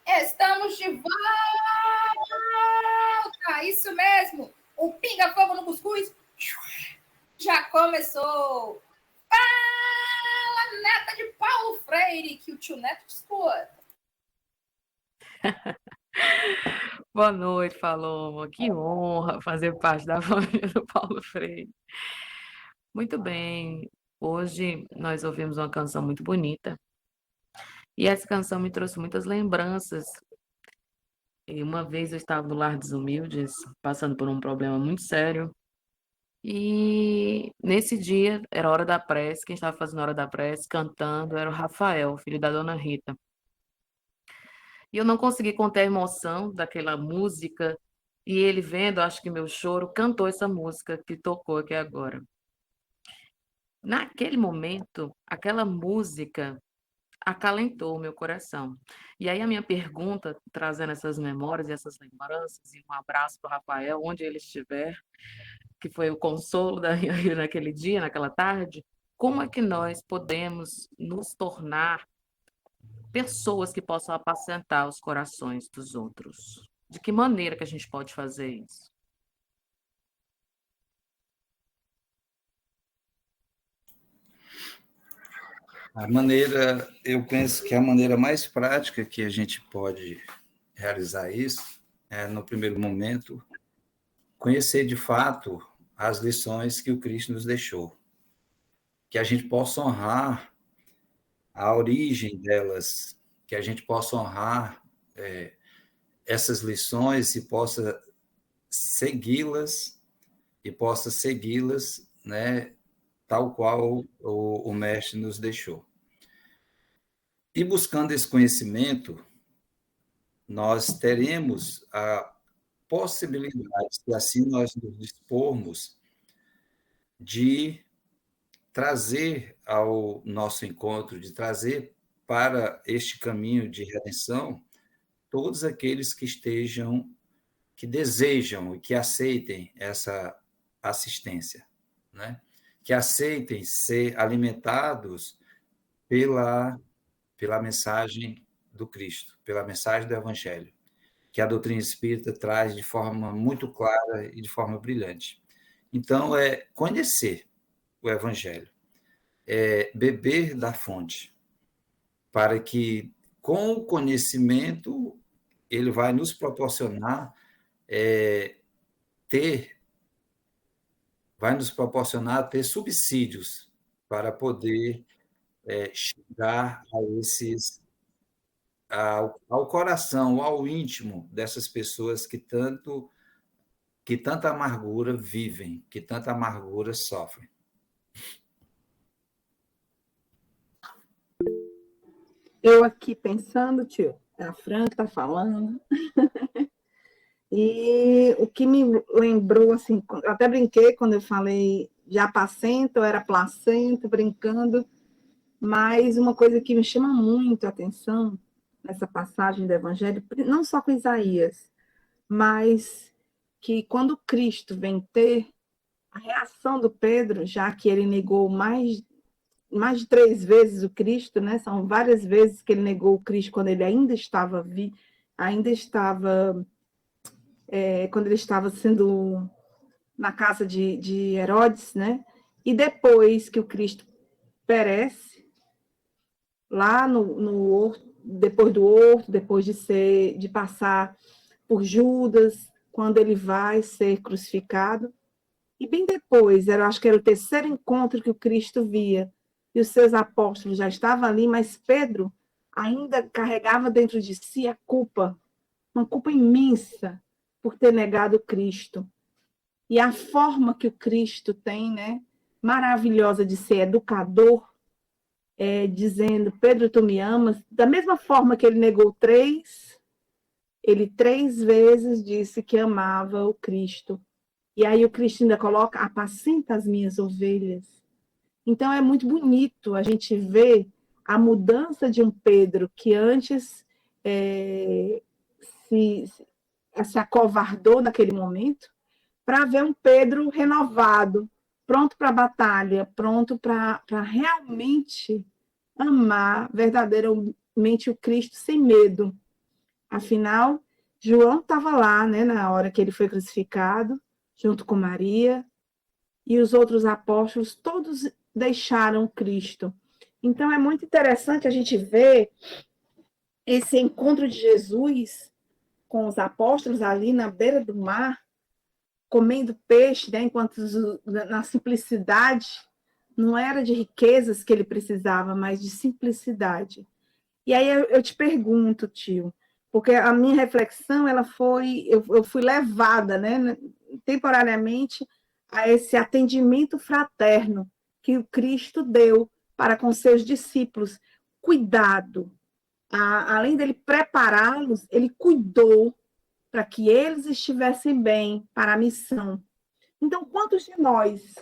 Estamos de volta! Isso mesmo! O Pinga Fogo no Cuscuz já começou! Fala, neta de Paulo Freire, que o tio Neto te escuta. Boa noite, Paloma. Que honra fazer parte da família do Paulo Freire. Muito bem. Hoje nós ouvimos uma canção muito bonita. E essa canção me trouxe muitas lembranças. E uma vez eu estava no Lar dos Humildes, passando por um problema muito sério. E nesse dia, era hora da prece, quem estava fazendo a hora da prece, cantando, era o Rafael, filho da dona Rita. E eu não consegui conter a emoção daquela música, e ele vendo, acho que meu choro, cantou essa música que tocou aqui agora. Naquele momento, aquela música acalentou o meu coração. E aí a minha pergunta, trazendo essas memórias e essas lembranças, e um abraço para o Rafael, onde ele estiver, que foi o consolo da minha vida naquele dia, naquela tarde, como é que nós podemos nos tornar pessoas que possam apacentar os corações dos outros? De que maneira que a gente pode fazer isso? Eu penso que a maneira mais prática que a gente pode realizar isso é, no primeiro momento, conhecer de fato as lições que o Cristo nos deixou. Que a gente possa honrar a origem delas, que a gente possa honrar essas lições e possa segui-las, né, tal qual o mestre nos deixou. E buscando esse conhecimento, nós teremos a possibilidade, se assim nós nos dispormos, de trazer ao nosso encontro, de trazer para este caminho de redenção todos aqueles que estejam, que desejam e que aceitem essa assistência, né? Que aceitem ser alimentados pela mensagem do Cristo, pela mensagem do Evangelho, que a doutrina espírita traz de forma muito clara e de forma brilhante. Então, é conhecer o Evangelho, é beber da fonte, para que, com o conhecimento, ele vai nos proporcionar ter subsídios para poder chegar ao coração, ao íntimo dessas pessoas que tanta amargura vivem, que tanta amargura sofrem. Eu aqui pensando, tio, a Fran está falando, e o que me lembrou, assim, eu até brinquei quando eu falei de apacenta, ou era placenta, brincando, mas uma coisa que me chama muito a atenção nessa passagem do Evangelho, não só com Isaías, mas que quando Cristo vem ter a reação do Pedro, já que ele negou mais de 3 vezes o Cristo, né? São várias vezes que ele negou o Cristo quando ele quando ele estava sendo na casa de Herodes, né? E depois que o Cristo perece, lá no horto, depois do horto, depois de passar por Judas, quando ele vai ser crucificado, e bem depois, eu acho que era o 3º encontro que o Cristo via, e os seus apóstolos já estavam ali, mas Pedro ainda carregava dentro de si a culpa, uma culpa imensa por ter negado Cristo. E a forma que o Cristo tem, né, maravilhosa de ser educador, dizendo, Pedro, tu me amas, da mesma forma que ele negou 3, ele 3 vezes disse que amava o Cristo. E aí o Cristo ainda coloca, apacenta as minhas ovelhas. Então é muito bonito a gente ver a mudança de um Pedro que antes se acovardou naquele momento, para ver um Pedro renovado, pronto para a batalha, pronto para realmente amar verdadeiramente o Cristo sem medo. Afinal, João estava lá, né, na hora que ele foi crucificado, junto com Maria, e os outros apóstolos, todos deixaram Cristo. Então, é muito interessante a gente ver esse encontro de Jesus com os apóstolos ali na beira do mar, comendo peixe, né, enquanto na simplicidade, não era de riquezas que ele precisava, mas de simplicidade. E aí eu te pergunto, tio, porque a minha reflexão, eu fui levada, né, temporariamente, a esse atendimento fraterno que o Cristo deu para com seus discípulos. Cuidado. Além dele prepará-los, ele cuidou para que eles estivessem bem para a missão. Então, quantos de nós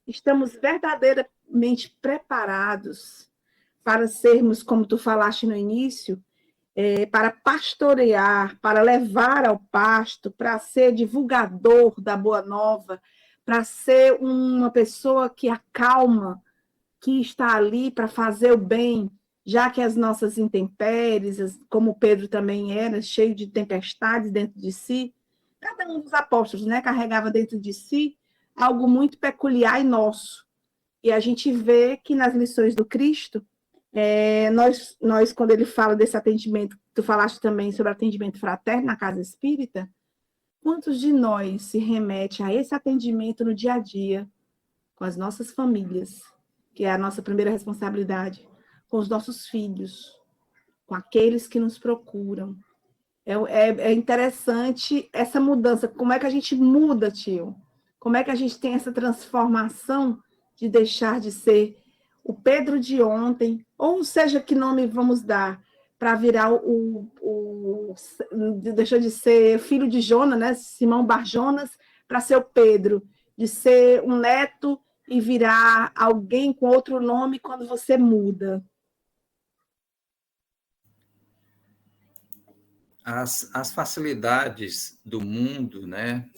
estamos verdadeiramente preparados para sermos, como tu falaste no início, para pastorear, para levar ao pasto, para ser divulgador da Boa Nova, para ser uma pessoa que acalma, que está ali para fazer o bem, já que as nossas intempéries, como Pedro também era, cheio de tempestades dentro de si, cada um dos apóstolos, né, carregava dentro de si algo muito peculiar e nosso. E a gente vê que nas lições do Cristo, nós, quando ele fala desse atendimento, tu falaste também sobre atendimento fraterno na casa espírita, quantos de nós se remete a esse atendimento no dia a dia, com as nossas famílias, que é a nossa primeira responsabilidade, com os nossos filhos, com aqueles que nos procuram. É interessante essa mudança. Como é que a gente muda, tio? Como é que a gente tem essa transformação de deixar de ser o Pedro de ontem, ou seja, que nome vamos dar, para virar deixou de ser filho de Jonas, né? Simão Bar-Jonas, para ser o Pedro, de ser um neto e virar alguém com outro nome quando você muda. As facilidades do mundo, né?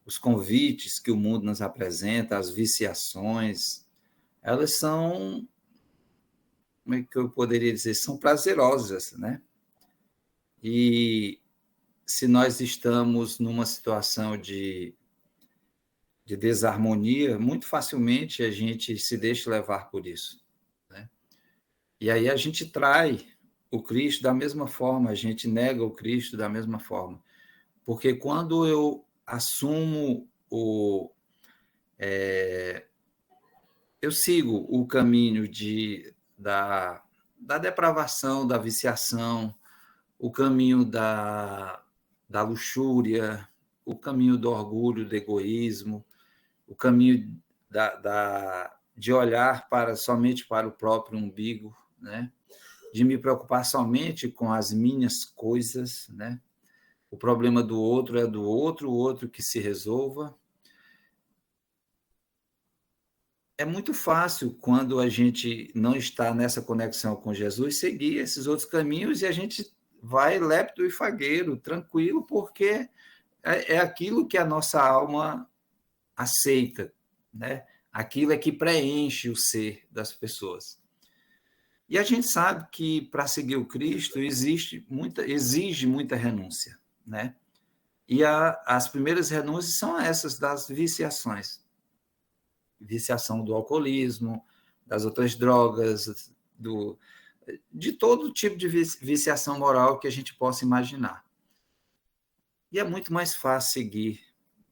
Os convites que o mundo nos apresenta, as viciações, elas são, como é que eu poderia dizer, são prazerosas, né? E se nós estamos numa situação de desarmonia, muito facilmente a gente se deixa levar por isso, né? E aí a gente trai o Cristo da mesma forma, a gente nega o Cristo da mesma forma. Porque quando eu assumo eu sigo o caminho da depravação, da viciação, o caminho da luxúria, o caminho do orgulho, do egoísmo, o caminho de olhar somente para o próprio umbigo, né? De me preocupar somente com as minhas coisas, né? O problema do outro é do outro, o outro que se resolva. É muito fácil, quando a gente não está nessa conexão com Jesus, seguir esses outros caminhos, e a gente vai lépido e fagueiro, tranquilo, porque é aquilo que a nossa alma aceita, né? Aquilo é que preenche o ser das pessoas. E a gente sabe que, para seguir o Cristo, exige muita renúncia, né? E as primeiras renúncias são essas das viciações. Viciação do alcoolismo, das outras drogas, de todo tipo de viciação moral que a gente possa imaginar. E é muito mais fácil seguir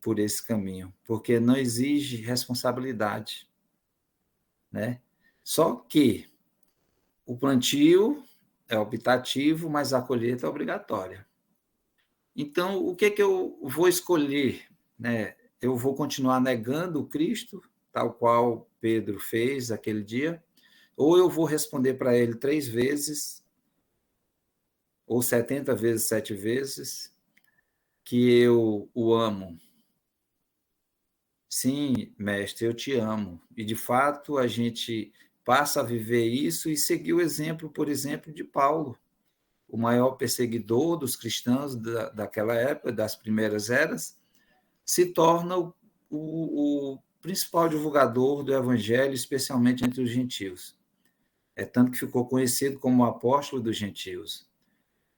por esse caminho, porque não exige responsabilidade, né? Só que o plantio é optativo, mas a colheita é obrigatória. Então, o que eu vou escolher, né? Eu vou continuar negando o Cristo, tal qual Pedro fez aquele dia, ou eu vou responder para ele 3 vezes, ou 70 vezes, 7 vezes, que eu o amo. Sim, mestre, eu te amo. E, de fato, a gente passa a viver isso e seguir o exemplo, por exemplo, de Paulo, o maior perseguidor dos cristãos daquela época, das primeiras eras, se torna o principal divulgador do evangelho, especialmente entre os gentios. É tanto que ficou conhecido como o apóstolo dos gentios.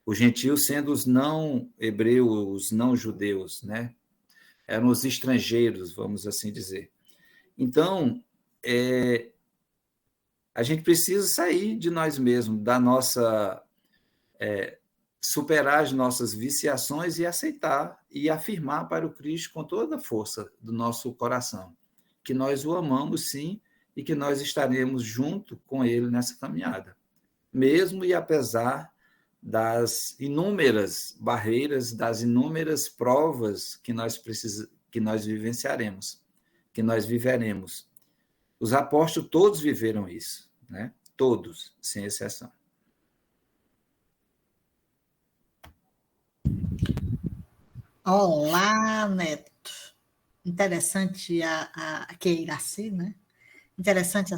Os gentios sendo os não hebreus, os não judeus, né? Eram os estrangeiros, vamos assim dizer. Então, a gente precisa sair de nós mesmos, da nossa... superar as nossas viciações e aceitar e afirmar para o Cristo com toda a força do nosso coração que nós o amamos, sim, e que nós estaremos junto com ele nessa caminhada, mesmo e apesar das inúmeras barreiras, das inúmeras provas que nós vivenciaremos, que nós viveremos. Os apóstolos todos viveram isso, né? Todos, sem exceção. Olá, Neto. Interessante que é Iraci, né? Interessante a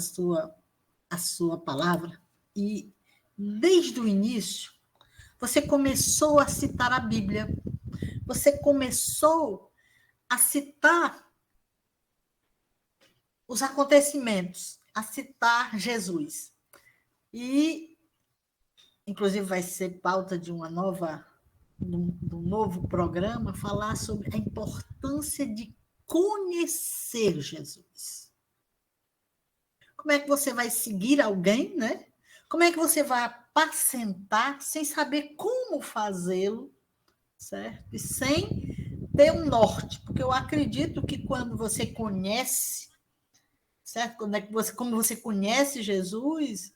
sua palavra. E, desde o início, você começou a citar a Bíblia. Você começou a citar os acontecimentos, a citar Jesus. E, inclusive, vai ser pauta de um novo programa, falar sobre a importância de conhecer Jesus. Como é que você vai seguir alguém, né? Como é que você vai apacentar sem saber como fazê-lo, certo? E sem ter um norte, porque eu acredito que quando você conhece, certo? Como você conhece Jesus,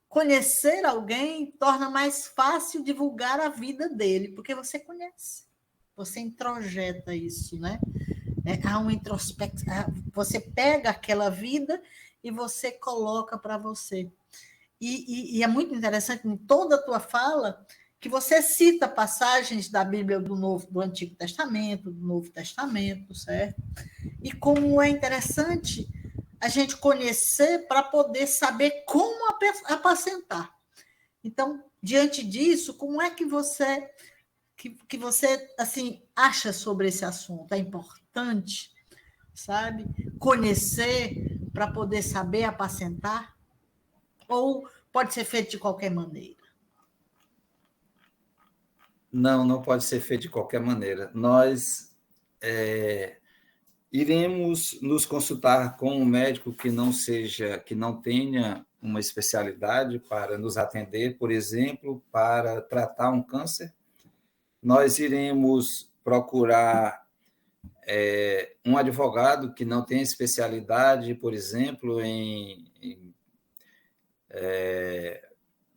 conhecer alguém torna mais fácil divulgar a vida dele, porque você conhece, você introjeta isso, né? Há uma introspecção, você pega aquela vida e você coloca para você. E é muito interessante em toda a tua fala que você cita passagens da Bíblia do Antigo Testamento, do Novo Testamento, certo? E como é interessante a gente conhecer para poder saber como apacentar. Então, diante disso, como é que você assim acha sobre esse assunto? É importante, sabe, conhecer para poder saber apacentar? Ou pode ser feito de qualquer maneira? Não, não pode ser feito de qualquer maneira. Nós iremos nos consultar com um médico que não tenha uma especialidade para nos atender, por exemplo, para tratar um câncer. Nós iremos procurar um advogado que não tenha especialidade, por exemplo,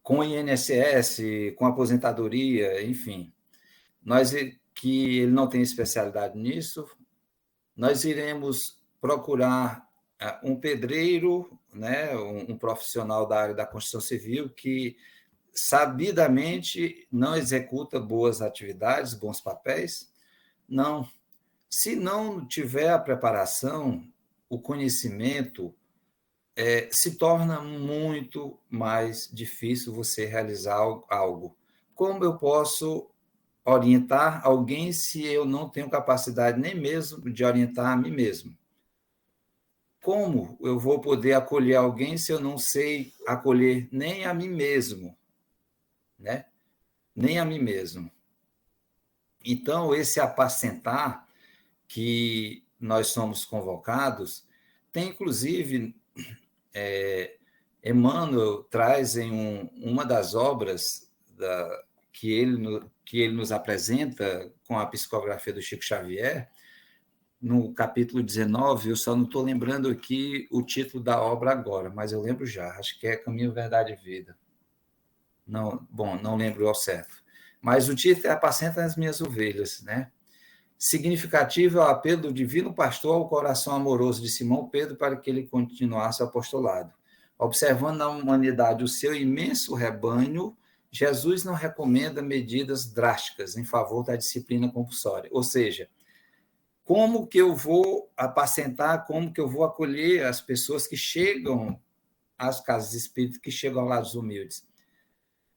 com INSS, com aposentadoria, enfim. Que ele não tem especialidade nisso, nós iremos procurar um pedreiro, né, um profissional da área da construção civil que sabidamente não executa boas atividades, bons papéis. Não. Se não tiver a preparação, o conhecimento, se torna muito mais difícil você realizar algo. Como eu posso orientar alguém se eu não tenho capacidade nem mesmo de orientar a mim mesmo? Como eu vou poder acolher alguém se eu não sei acolher nem a mim mesmo, né? Nem a mim mesmo. Então, esse apacentar que nós somos convocados, tem inclusive, Emmanuel traz em uma das obras que ele nos apresenta com a psicografia do Chico Xavier, no capítulo 19, eu só não estou lembrando aqui o título da obra agora, mas eu lembro já, acho que é Caminho, Verdade e Vida. Não lembro ao certo. Mas o título é Apacenta as Minhas Ovelhas, né? Significativo é o apelo do divino pastor ao coração amoroso de Simão Pedro para que ele continuasse o apostolado. Observando na humanidade o seu imenso rebanho, Jesus não recomenda medidas drásticas em favor da disciplina compulsória. Ou seja, como que eu vou apacentar, como que eu vou acolher as pessoas que chegam às casas espíritas, que chegam lá dos humildes?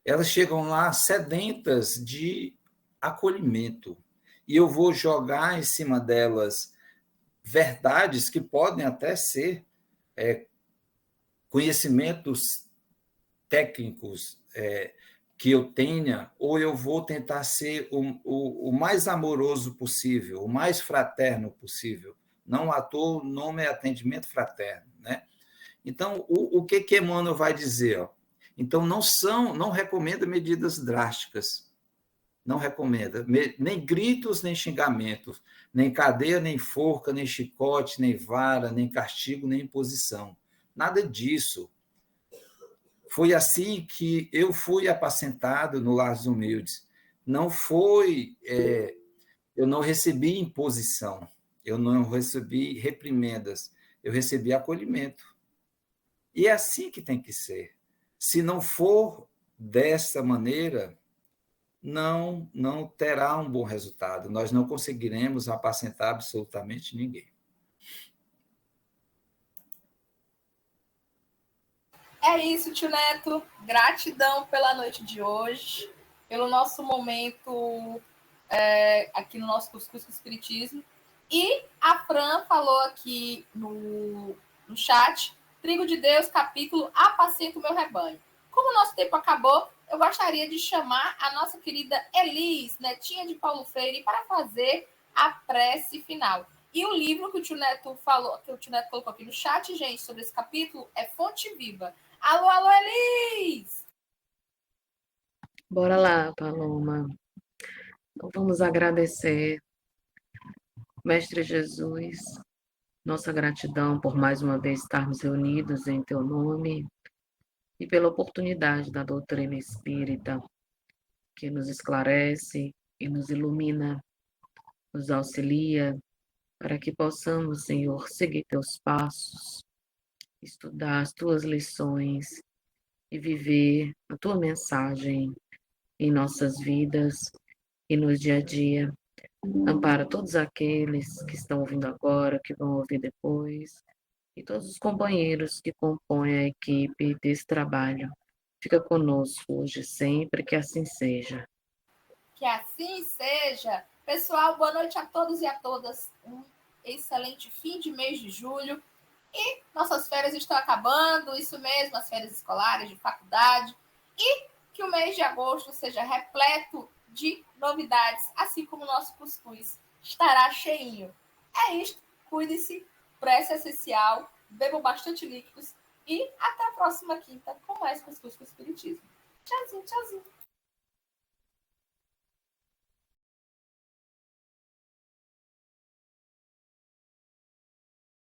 Elas chegam lá sedentas de acolhimento. E eu vou jogar em cima delas verdades que podem até ser conhecimentos técnicos que eu tenha, ou eu vou tentar ser o mais amoroso possível, o mais fraterno possível. Não à toa, o nome é atendimento fraterno, né? Então, o que Emmanuel vai dizer? Ó? Então, não recomenda medidas drásticas, não recomenda, nem gritos, nem xingamentos, nem cadeia, nem forca, nem chicote, nem vara, nem castigo, nem imposição. Nada disso. Foi assim que eu fui apacentado no Lar dos Humildes. Não foi, eu não recebi imposição, eu não recebi reprimendas, eu recebi acolhimento. E é assim que tem que ser. Se não for dessa maneira, não terá um bom resultado. Nós não conseguiremos apacentar absolutamente ninguém. É isso, tio Neto. Gratidão pela noite de hoje, pelo nosso momento aqui no nosso Cuscuz com Espiritismo. E a Fran falou aqui no chat, Trigo de Deus, capítulo Apacento o Meu Rebanho. Como o nosso tempo acabou, eu gostaria de chamar a nossa querida Elis, netinha de Paulo Freire, para fazer a prece final. E o livro que o tio Neto falou, que o tio Neto colocou aqui no chat, gente, sobre esse capítulo, é Fonte Viva. Alô, alô, Elis! Bora lá, Paloma. Então, vamos agradecer, Mestre Jesus, nossa gratidão por mais uma vez estarmos reunidos em Teu nome e pela oportunidade da doutrina espírita, que nos esclarece e nos ilumina, nos auxilia, para que possamos, Senhor, seguir Teus passos, estudar as Tuas lições e viver a tua mensagem em nossas vidas e no dia a dia. Ampara todos aqueles que estão ouvindo agora, que vão ouvir depois, e todos os companheiros que compõem a equipe desse trabalho. Fica conosco hoje e sempre, que assim seja. Que assim seja. Pessoal, boa noite a todos e a todas. Um excelente fim de mês de julho. E nossas férias estão acabando, isso mesmo, as férias escolares, de faculdade. E que o mês de agosto seja repleto de novidades, assim como o nosso cuscuz estará cheinho. É isto. Cuide-se, prece essencial, bebam bastante líquidos e até a próxima quinta com mais Cuscuz com Espiritismo.